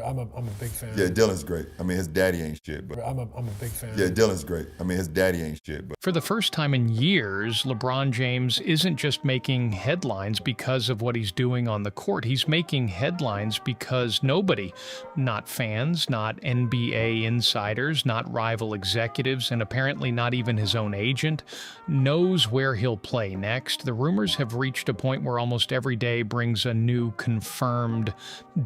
I'm a big fan. Yeah, Dylan's great. I mean, his daddy ain't shit, but I'm a big fan. yeah, Dylan's great. I mean, his daddy ain't shit, but For the first time in years, LeBron James isn't just making headlines because of what he's doing on the court. He's making headlines because nobody, not fans, not NBA insiders, not rival executives, and apparently not even his own agent, knows where he'll play next. The rumors have reached a point where almost every day brings a new confirmed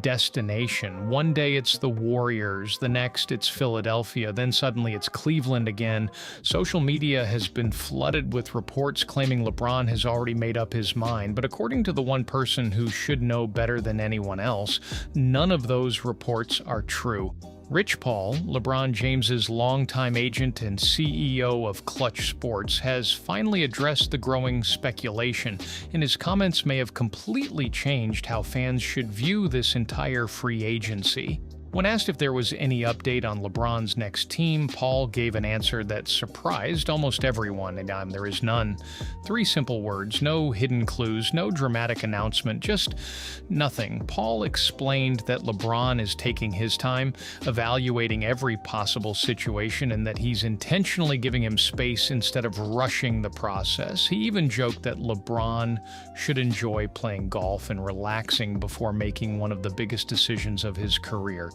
destination. One day it's the Warriors, the next it's Philadelphia, then suddenly it's Cleveland again. Social media has been flooded with reports claiming LeBron has already made up his mind, but according to the one person who should know better than anyone else, none of those reports are true. Rich Paul, LeBron James's longtime agent and CEO of Clutch Sports, has finally addressed the growing speculation, and his comments may have completely changed how fans should view this entire free agency. When asked if there was any update on LeBron's next team, Paul gave an answer that surprised almost everyone, and there is none. 3 simple words, no hidden clues, no dramatic announcement, just nothing. Paul explained that LeBron is taking his time, evaluating every possible situation, and that he's intentionally giving him space instead of rushing the process. He even joked that LeBron should enjoy playing golf and relaxing before making one of the biggest decisions of his career.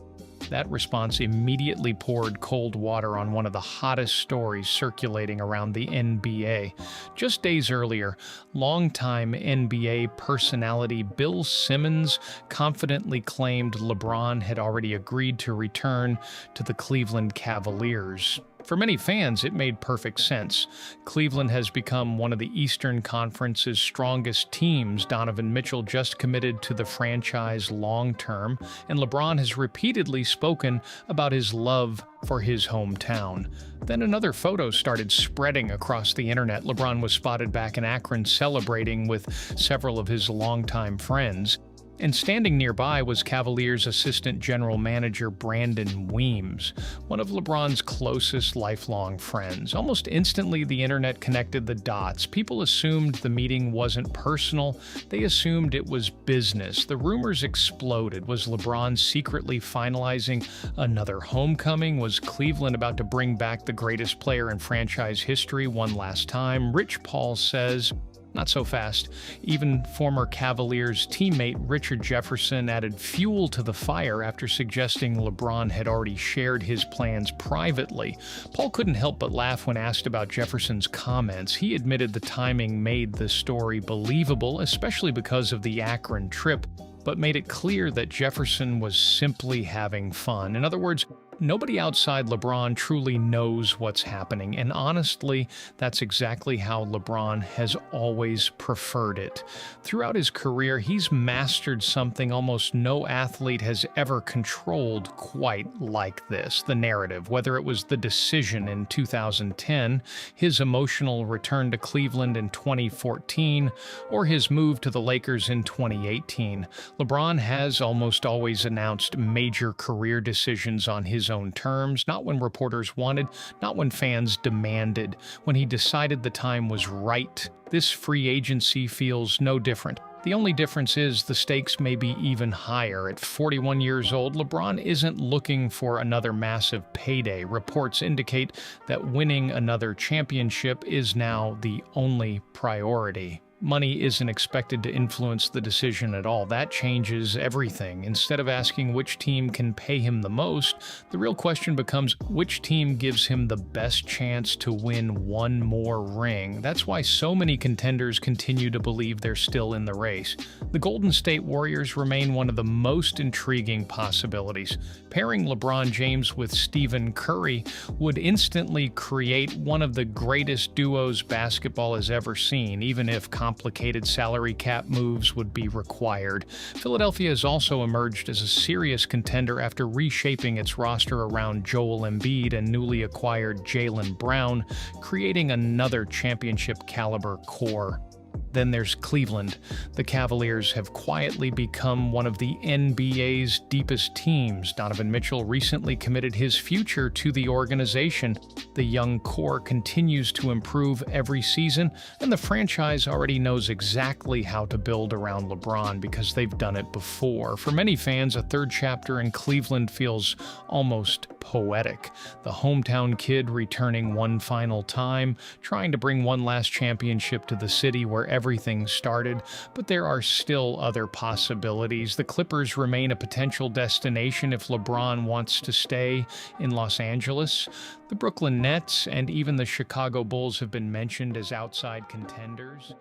That response immediately poured cold water on one of the hottest stories circulating around the NBA. Just days earlier, longtime NBA personality Bill Simmons confidently claimed LeBron had already agreed to return to the Cleveland Cavaliers. For many fans, it made perfect sense. Cleveland has become one of the Eastern Conference's strongest teams. Donovan Mitchell just committed to the franchise long-term, and LeBron has repeatedly spoken about his love for his hometown. Then another photo started spreading across the internet. LeBron was spotted back in Akron celebrating with several of his longtime friends. And standing nearby was Cavaliers assistant general manager Brandon Weems, one of LeBron's closest lifelong friends. Almost instantly, the internet connected the dots. People assumed the meeting wasn't personal. They assumed it was business. The rumors exploded. Was LeBron secretly finalizing another homecoming? Was Cleveland about to bring back the greatest player in franchise history one last time? Rich Paul says, not so fast. Even former Cavaliers teammate Richard Jefferson added fuel to the fire after suggesting LeBron had already shared his plans privately. Paul couldn't help but laugh when asked about Jefferson's comments. He admitted the timing made the story believable, especially because of the Akron trip, but made it clear that Jefferson was simply having fun. In other words, nobody outside LeBron truly knows what's happening, and honestly, that's exactly how LeBron has always preferred it. Throughout his career, he's mastered something almost no athlete has ever controlled quite like this, the narrative. Whether it was the decision in 2010, his emotional return to Cleveland in 2014, or his move to the Lakers in 2018, LeBron has almost always announced major career decisions on his own terms, not when reporters wanted, not when fans demanded, when he decided the time was right. This free agency feels no different. The only difference is the stakes may be even higher. At 41 years old, LeBron isn't looking for another massive payday. Reports indicate that winning another championship is now the only priority. Money isn't expected to influence the decision at all. That changes everything. Instead of asking which team can pay him the most, the real question becomes which team gives him the best chance to win one more ring. That's why so many contenders continue to believe they're still in the race. The Golden State Warriors remain one of the most intriguing possibilities. Pairing LeBron James with Stephen Curry would instantly create one of the greatest duos basketball has ever seen, even if complicated salary cap moves would be required. Philadelphia has also emerged as a serious contender after reshaping its roster around Joel Embiid and newly acquired Jaylen Brown, creating another championship-caliber core. Then there's Cleveland. The Cavaliers have quietly become one of the NBA's deepest teams. Donovan Mitchell recently committed his future to the organization. The young core continues to improve every season, and the franchise already knows exactly how to build around LeBron because they've done it before. For many fans, a third chapter in Cleveland feels almost poetic. The hometown kid returning one final time, trying to bring one last championship to the city where everything started, but there are still other possibilities. The Clippers remain a potential destination if LeBron wants to stay in Los Angeles. The Brooklyn Nets and even the Chicago Bulls have been mentioned as outside contenders.